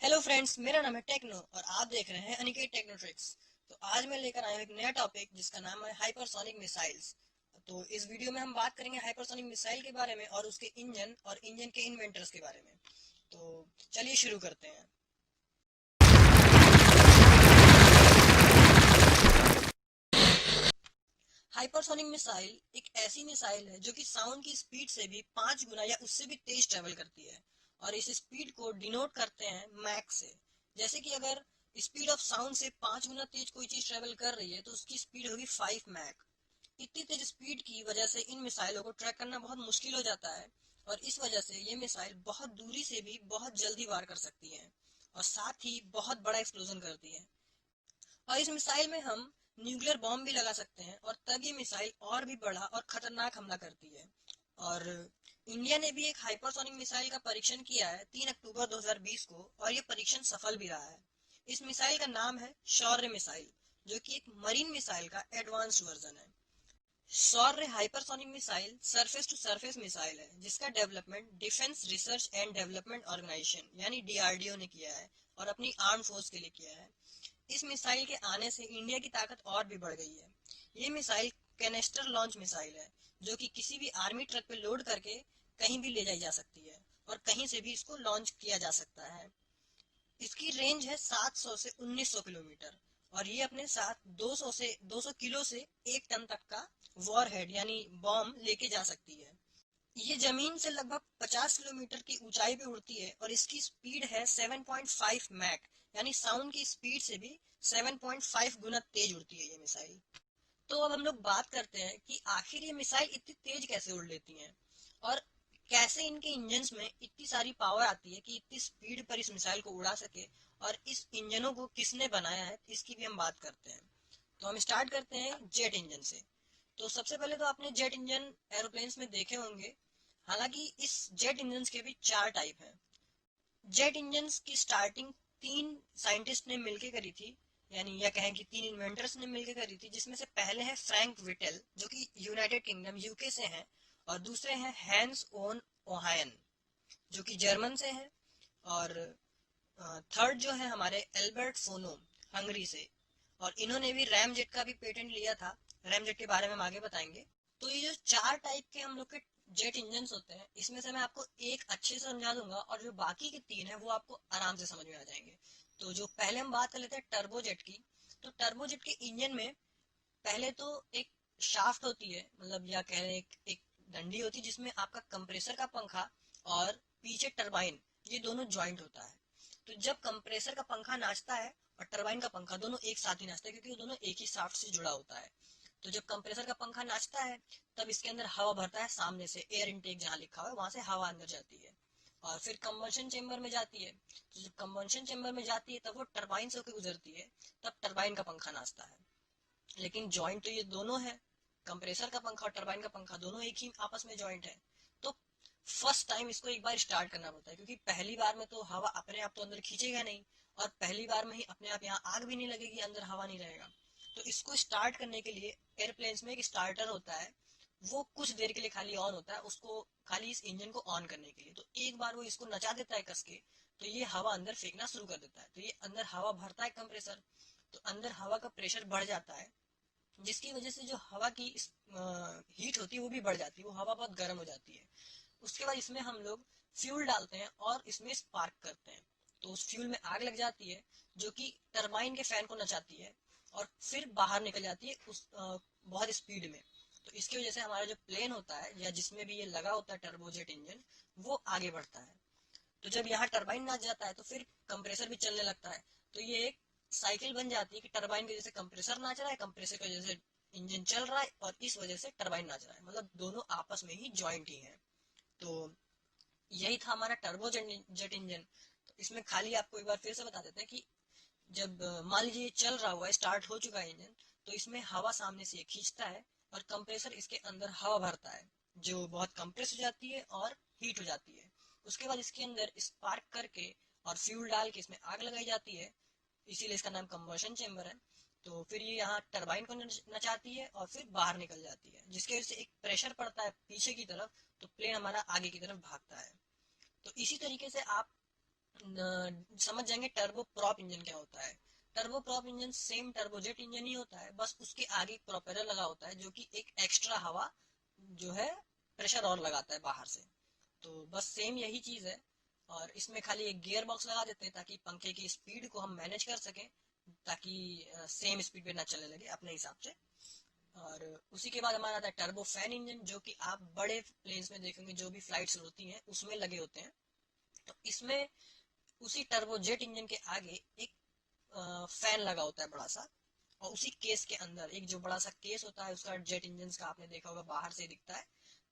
Hello friends, मेरा नाम है टेक्नो और आप देख रहे हैं अनिकेत टेक्नो ट्रिक्स। तो आज मैं लेकर आया हूँ एक नया टॉपिक जिसका नाम है हाइपरसोनिक मिसाइल्स। तो इस वीडियो में हम बात करेंगे हाइपरसोनिक मिसाइल के बारे में और उसके इंजन और इंजन के इन्वेंटर्स के बारे में। तो चलिए शुरू करते हैं। हाइपरसोनिक मिसाइल एक ऐसी मिसाइल है जो कि साउंड की स्पीड से भी 5 गुना या उससे भी तेज ट्रेवल करती है और इस स्पीड को डिनोट करते हैं मैक से। जैसे कि अगर स्पीड ऑफ साउंड से 5 गुना तेज कोई चीज ट्रेवल कर रही है तो उसकी स्पीड होगी 5 मैक। इतनी तेज स्पीड की वजह से इन मिसाइलों को ट्रैक करना बहुत मुश्किल हो जाता है और इस वजह से ये मिसाइल बहुत दूरी से भी बहुत जल्दी वार कर सकती है और साथ ही बहुत बड़ा एक्सप्लोजन करती है। और इस मिसाइल में हम न्यूक्लियर बॉम्ब भी लगा सकते हैं और तब ये मिसाइल और भी बड़ा और खतरनाक हमला करती है। और इंडिया ने भी एक हाइपरसोनिक मिसाइल का परीक्षण किया है 3 अक्टूबर 2020 को और ये परीक्षण सफल भी रहा है। इस मिसाइल का नाम है शौर्य मिसाइल, जो कि एक मरीन मिसाइल का एडवांस्ड वर्जन है। Shaurya hypersonic missile surface to surface missile है जिसका development defence research and development organisation यानी डीआरडीओ ने किया है और अपनी आर्म फोर्स के लिए किया है। इस मिसाइल के आने से इंडिया की ताकत और भी बढ़ गई है। ये मिसाइल कैनेस्टर लॉन्च मिसाइल है जो कि किसी भी आर्मी ट्रक पे लोड करके कहीं भी ले जाई जा सकती है और कहीं से भी इसको लॉन्च किया जा सकता है। इसकी रेंज है 700 से 1900 किलोमीटर और ये अपने साथ 200 से 200 किलो से 1 टन तक का वॉर हेड यानी बॉम्ब लेके जा सकती है। ये जमीन से लगभग 50 किलोमीटर की ऊंचाई पे उड़ती है और इसकी स्पीड है 7.5 मैक, यानी साउंड की स्पीड से भी 7.5 गुना तेज उड़ती है ये मिसाइल। तो अब हम लोग बात करते हैं कि आखिर ये मिसाइल इतनी तेज कैसे उड़ लेती हैं और कैसे इनके इंजन्स में इतनी सारी पावर आती है कि इतनी स्पीड पर इस मिसाइल को उड़ा सके और इस इंजनों को किसने बनाया है इसकी भी हम बात करते हैं। तो हम स्टार्ट करते हैं जेट इंजन से। तो सबसे पहले तो आपने जेट इंजन एरोप्लेन्स में देखे होंगे। हालांकि इस जेट इंजन के भी 4 टाइप हैं। जेट इंजन की स्टार्टिंग 3 साइंटिस्ट ने मिलकर करी थी, यानी यह कहें कि 3 इन्वेंटर्स ने मिलकर करी थी, जिसमें से पहले है फ्रैंक विटेल जो कि यूनाइटेड किंगडम यूके से हैं और दूसरे हैं हैंस ओन ओहायन जो कि जर्मन से हैं और थर्ड जो है हमारे एल्बर्ट सोनो हंगरी से। और इन्होंने भी रैम जेट का भी पेटेंट लिया था। रैम जेट के बारे में हम आगे बताएंगे। तो ये जो 4 टाइप के हम लोग के जेट इंजन होते हैं इसमें से मैं आपको एक अच्छे से समझा दूंगा और जो बाकी के 3 है वो आपको आराम से समझ में आ जाएंगे। तो जो पहले हम बात कर लेते हैं टर्बोजेट की। तो टर्बोजेट के इंजन में पहले तो एक शाफ्ट होती है, मतलब या कह रहे एक डंडी होती है जिसमें आपका कंप्रेसर का पंखा और पीछे टरबाइन, ये दोनों ज्वाइंट होता है। तो जब कंप्रेसर का पंखा नाचता है और टरबाइन का पंखा दोनों एक साथ ही नाचता है क्योंकि वो दोनों एक ही शाफ्ट से जुड़ा होता है। तो जब कंप्रेसर का पंखा नाचता है तब इसके अंदर हवा भरता है, सामने से एयर इनटेक जहाँ लिखा हुआ है वहां से हवा अंदर जाती है और फिर कंबंशन चेंबर में जाती है। तो जब कंबंशन चेंबर में जाती है तब वो टरबाइन से होकर गुजरती है, तब टरबाइन का पंखा नाचता है। लेकिन जॉइंट तो ये दोनों है, कंप्रेसर का पंखा और टरबाइन का पंखा दोनों एक ही आपस में जॉइंट है। तो फर्स्ट टाइम इसको एक बार स्टार्ट करना पड़ता है क्योंकि पहली बार में तो हवा अपने आप तो अंदर खींचेगा नहीं और पहली बार में ही अपने आप यहाँ आग भी नहीं लगेगी, अंदर हवा नहीं रहेगा। तो इसको स्टार्ट करने के लिए एयरप्लेन्स में एक स्टार्टर होता है, वो कुछ देर के लिए खाली ऑन होता है, उसको खाली इस इंजन को ऑन करने के लिए। तो एक बार वो इसको नचा देता है कस के, तो ये हवा अंदर फेंकना शुरू कर देता है। तो ये अंदर हवा भरता है कंप्रेसर, तो अंदर हवा का प्रेशर बढ़ जाता है जिसकी वजह से जो हवा की हीट होती है वो भी बढ़ जाती है, वो हवा बहुत गर्म हो जाती है। उसके बाद इसमें हम लोग फ्यूल डालते हैं और इसमें स्पार्क करते हैं। तो उस फ्यूल में आग लग जाती है जो कि टरबाइन के फैन को नचाती है और फिर बाहर निकल जाती है उस बहुत स्पीड में। तो इसकी वजह से हमारा जो प्लेन होता है या जिसमें भी ये लगा होता है टर्बोजेट इंजन, वो आगे बढ़ता है। तो जब यहाँ टरबाइन नाच जाता है तो फिर कंप्रेसर भी चलने लगता है। तो ये एक साइकिल बन जाती है कि टरबाइन की वजह से कंप्रेसर नाच रहा है, कंप्रेसर की वजह से इंजन चल रहा है और इस वजह से टरबाइन नाच रहा है, मतलब दोनों आपस में ही ज्वाइंट ही है। तो यही था हमारा टर्बो जेट इंजन। तो इसमें खाली आपको एक बार फिर से बता देते हैं कि जब मान लीजिए चल रहा हुआ है, स्टार्ट हो चुका है इंजन, तो इसमें हवा सामने से खींचता है और कंप्रेसर इसके अंदर हवा भरता है जो बहुत कंप्रेस हो जाती है और हीट हो जाती है। उसके बाद इसके अंदर स्पार्क करके और फ्यूल डाल के इसमें आग लगाई जाती है, इसीलिए इसका नाम कंबशन चेम्बर है। तो फिर ये यहाँ टरबाइन को नचाती है और फिर बाहर निकल जाती है जिसकी वजह से एक प्रेशर पड़ता है पीछे की तरफ, तो प्लेन हमारा आगे की तरफ भागता है। तो इसी तरीके से आप समझ जाएंगे टर्बो प्रॉप इंजन क्या होता है। Turboprop engine same turbojet engine ही होता है, बस उसके आगे एक प्रोपेलर लगा होता है जो कि एक एक्स्ट्रा हवा जो है प्रेशर और लगाता है बाहर से। तो बस सेम यही चीज है। और इसमें खाली एक गियर बॉक्स लगा देते हैं ताकि पंखे की स्पीड को हम मैनेज कर सकें, ताकि सेम स्पीड पे ना चलने लगे अपने हिसाब से। और उसी के बाद हमारा आता है टर्बो फैन इंजन, जो कि आप बड़े प्लेन्स में देखेंगे, जो भी फ्लाइट्स होती हैं उसमें लगे होते हैं। तो इसमें उसी टर्बोजेट इंजन के आगे एक फैन लगा होता है बड़ा सा, और उसी केस के अंदर एक जो बड़ा सा केस होता है उसका जेट इंजन का, आपने देखा होगा बाहर से दिखता है,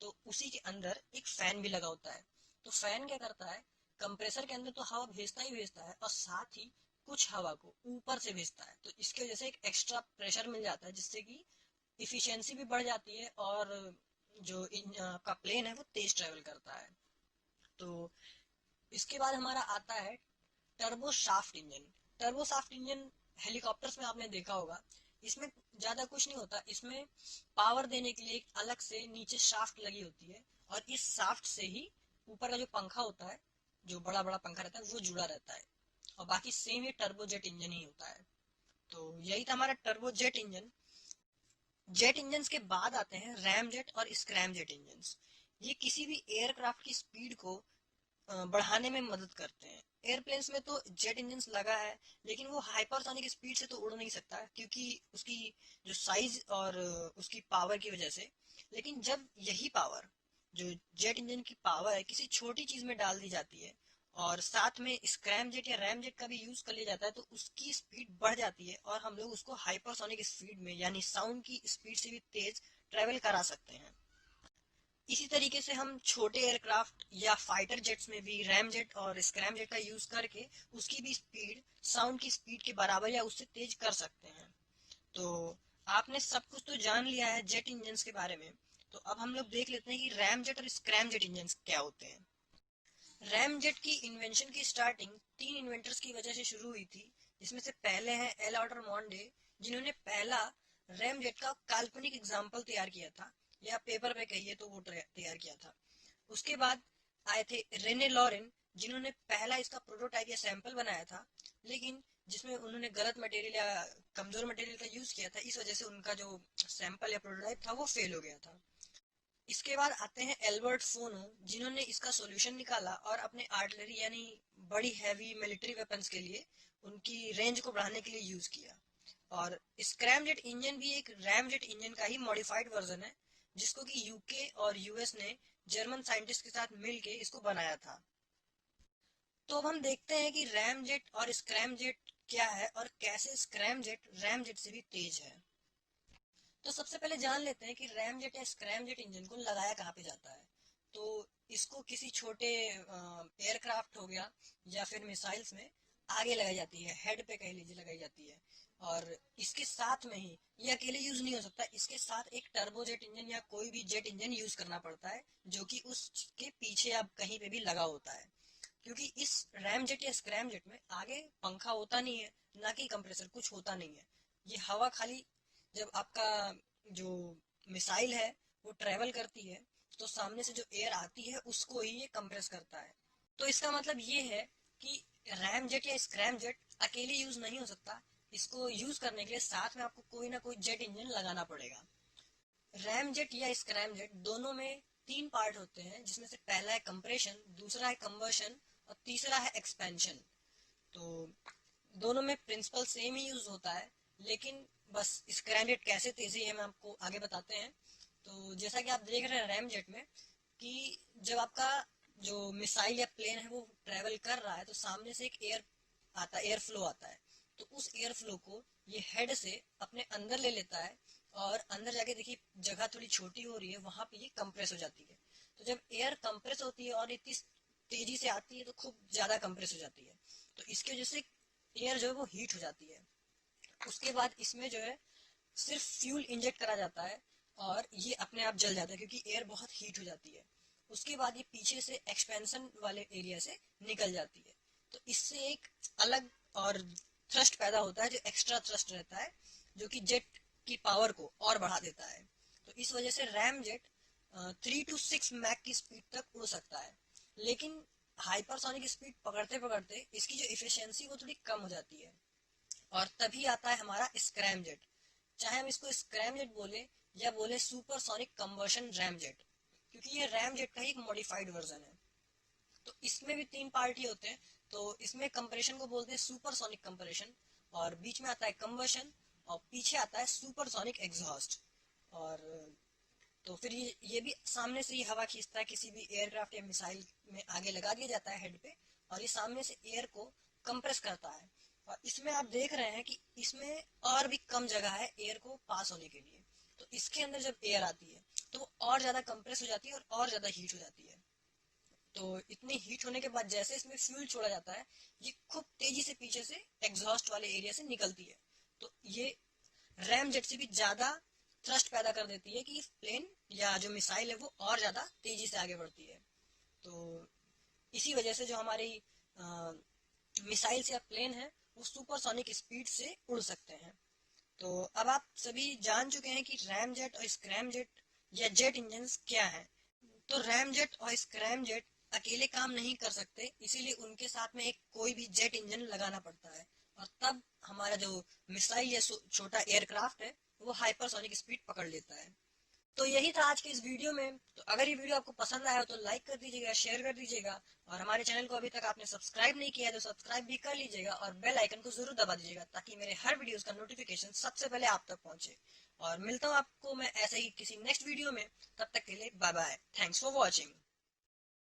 तो उसी के अंदर एक फैन भी लगा होता है। तो फैन क्या करता है, कंप्रेसर के अंदर तो हवा भेजता ही भेजता है और साथ ही कुछ हवा को ऊपर से भेजता है। तो इसकी वजह से एक एक्स्ट्रा प्रेशर मिल जाता है, जिससे कि इफिशियंसी भी बढ़ जाती है और जो आपका प्लेन है वो तेज ट्रेवल करता है। तो इसके बाद हमारा आता है turbo shaft engine. Turbo shaft engine helicopters में आपने देखा होगा। इसमें ज्यादा कुछ नहीं होता, इसमें पावर देने के लिए एक अलग से नीचे शाफ्ट लगी होती है, और इस शाफ्ट से ही ऊपर का जो पंखा होता है, जो बड़ा बड़ा पंखा रहता है, वो जुड़ा रहता है। और बाकी सेम ये टर्बोजेट इंजन ही होता है। तो यही था हमारा टर्बोजेट इंजन। जेट इंजन के बाद आते हैं रैम जेट और स्क्रैम जेट इंजन। ये किसी भी एयरक्राफ्ट की स्पीड को बढ़ाने में मदद करते हैं। एयरप्लेन्स में तो जेट इंजन लगा है, लेकिन वो हाइपरसोनिक स्पीड से तो उड़ नहीं सकता है, क्योंकि उसकी जो साइज और उसकी पावर की वजह से। लेकिन जब यही पावर, जो जेट इंजन की पावर है, किसी छोटी चीज में डाल दी जाती है और साथ में स्क्रैम जेट या रैम जेट का भी यूज कर लिया जाता है, तो उसकी स्पीड बढ़ जाती है और हम लोग उसको हाइपरसोनिक स्पीड में, यानी साउंड की स्पीड से भी तेज ट्रेवल करा सकते हैं। इसी तरीके से हम छोटे एयरक्राफ्ट या फाइटर जेट्स में भी रैम जेट और स्क्रैम जेट का यूज करके उसकी भी स्पीड साउंड की स्पीड के बराबर या उससे तेज कर सकते हैं। तो आपने सब कुछ तो जान लिया है जेट इंजन के बारे में। तो अब हम लोग देख लेते हैं कि रैम जेट और स्क्रैम जेट इंजन क्या होते हैं। रैम जेट की इन्वेंशन की स्टार्टिंग तीन इन्वेंटर्स की वजह से शुरू हुई थी, जिसमें से पहले हैं एल ऑटर मॉन्डे, जिन्होंने पहला रैम जेट का काल्पनिक एग्जाम्पल तैयार किया था, या पेपर पे कहिए तो वो तैयार किया था। उसके बाद आए थे रेने लॉरेन, जिन्होंने पहला इसका प्रोटोटाइप या सैंपल बनाया था, लेकिन जिसमें उन्होंने गलत मटेरियल या कमजोर मटेरियल का यूज किया था, इस वजह से उनका जो सैंपल या प्रोटोटाइप था वो फेल हो गया था। इसके बाद आते हैं एल्बर्ट फोनो, जिन्होंने इसका सॉल्यूशन निकाला और अपने आर्टिलरी यानी बड़ी हैवी मिलिट्री वेपन्स के लिए उनकी रेंज को बढ़ाने के लिए यूज किया। और स्क्रैमजेट इंजन भी एक रैमजेट इंजन का ही मॉडिफाइड वर्जन है, जिसको कि यूके और यूएस ने जर्मन साइंटिस्ट के साथ मिलके इसको बनाया था। तो अब हम देखते हैं कि रैमजेट और स्क्रैमजेट क्या है और कैसे स्क्रैमजेट रैमजेट से भी तेज है। तो सबसे पहले जान लेते हैं कि रैम जेट या स्क्रैम जेट इंजन को लगाया कहाँ पे जाता है। तो इसको किसी छोटे एयरक्राफ्ट हो गया या फिर मिसाइल्स में आगे लगाई जाती है, हेड पे कह लीजिए लगाई जाती है। और इसके साथ में ही ये अकेले यूज नहीं हो सकता, इसके साथ एक टर्बोजेट इंजन या कोई भी जेट इंजन यूज करना पड़ता है, जो कि उसके पीछे अब कहीं पे भी लगा होता है। क्योंकि इस रैम जेट या स्क्रैम जेट में आगे पंखा होता नहीं है, ना कि कंप्रेसर, कुछ होता नहीं है। ये हवा खाली, जब आपका जो मिसाइल है वो ट्रेवल करती है, तो सामने से जो एयर आती है उसको ही ये कंप्रेस करता है। तो इसका मतलब ये है कि रैम जेट या स्क्रैम जेट अकेले यूज नहीं हो सकता, इसको यूज करने के लिए साथ में आपको कोई ना कोई जेट इंजन लगाना पड़ेगा। रैम जेट या स्क्रैम जेट दोनों में तीन पार्ट होते हैं, जिसमें से पहला है कंप्रेशन, दूसरा है कंबर्शन और तीसरा है एक्सपेंशन। तो दोनों में प्रिंसिपल सेम ही यूज होता है, लेकिन बस स्क्रैम जेट कैसे तेजी है हम आपको आगे बताते हैं। तो जैसा कि आप देख रहे हैं रैम जेट में, कि जब आपका जो मिसाइल या प्लेन है वो ट्रेवल कर रहा है, तो सामने से एक एयर फ्लो आता है। तो उस एयर फ्लो को ये हेड से अपने अंदर ले लेता है, और अंदर जाके देखिए जगह थोड़ी छोटी हो रही है, वहां पे ये कंप्रेस हो जाती है। तो जब एयर कंप्रेस होती है और इतनी तेजी से आती है, तो खूब ज्यादा कंप्रेस हो जाती है। तो इसकी वजह से एयर जो है वो हीट हो जाती है। उसके बाद इसमें जो है सिर्फ फ्यूल इंजेक्ट करा जाता है, और ये अपने आप जल जाता है क्योंकि एयर बहुत हीट हो जाती है। उसके बाद ये पीछे से एक्सपेंशन वाले एरिया से निकल जाती है। तो इससे एक अलग और थ्रस्ट पैदा होता है, जो एक्स्ट्रा थ्रस्ट रहता है, जो कि जेट की पावर को और बढ़ा देता है। तो इस वजह से रैम जेट 3 to 6 मैक की स्पीड तक उड़ सकता है। लेकिन हाइपरसोनिक स्पीड पकड़ते पकड़ते इसकी जो इफिशियंसी वो थोड़ी कम हो जाती है, और तभी आता है हमारा स्क्रैमजेट। चाहे हम इसको स्क्रैमजेट बोले या बोले सुपरसोनिक कंबर्शन रैमजेट, क्योंकि ये रैमजेट का ही एक मॉडिफाइड वर्जन है। तो इसमें भी तीन पार्ट ही होते हैं। तो इसमें कंप्रेशन को बोलते हैं सुपरसोनिक कंप्रेशन, और बीच में आता है कंबशन, और पीछे आता है सुपरसोनिक एग्जॉस्ट। और तो फिर ये भी सामने से ही हवा खींचता है, किसी भी एयरक्राफ्ट या मिसाइल में आगे लगा दिया जाता है हेड पे, और ये सामने से एयर को कंप्रेस करता है। और इसमें आप देख रहे हैं कि इसमें और भी कम जगह है एयर को पास होने के लिए। तो इसके अंदर जब एयर आती है तो वो और ज्यादा कंप्रेस हो जाती है और ज्यादा हीट हो जाती है। तो इतनी हीट होने के बाद जैसे इसमें फ्यूल छोड़ा जाता है, ये खूब तेजी से पीछे से एग्जॉस्ट वाले एरिया से निकलती है। तो ये रैम जेट से भी ज्यादा थ्रस्ट पैदा कर देती है कि प्लेन या जो मिसाइल है वो और ज्यादा तेजी से आगे बढ़ती है। तो इसी वजह से जो हमारी मिसाइल्स या प्लेन है वो सुपरसोनिक स्पीड से उड़ सकते हैं। तो अब आप सभी जान चुके हैं कि रैम जेट और स्क्रैम जेट या जेट इंजन क्या है। तो रैम जेट और स्क्रैम जेट अकेले काम नहीं कर सकते, इसीलिए उनके साथ में एक कोई भी जेट इंजन लगाना पड़ता है, और तब हमारा जो मिसाइल या छोटा एयरक्राफ्ट है वो हाइपरसोनिक स्पीड पकड़ लेता है। तो यही था आज के इस वीडियो में। तो अगर ये वीडियो आपको पसंद आया हो तो लाइक कर दीजिएगा, शेयर कर दीजिएगा, और हमारे चैनल को अभी तक आपने सब्सक्राइब नहीं किया है तो सब्सक्राइब भी कर लीजिएगा, और बेल आइकन को जरूर दबा दीजिएगा ताकि मेरे हर वीडियोस का नोटिफिकेशन सबसे पहले आप तक पहुंचे। और मिलता हूँ आपको मैं ऐसे ही किसी नेक्स्ट वीडियो में। तब तक के लिए bye bye, thanks for watching.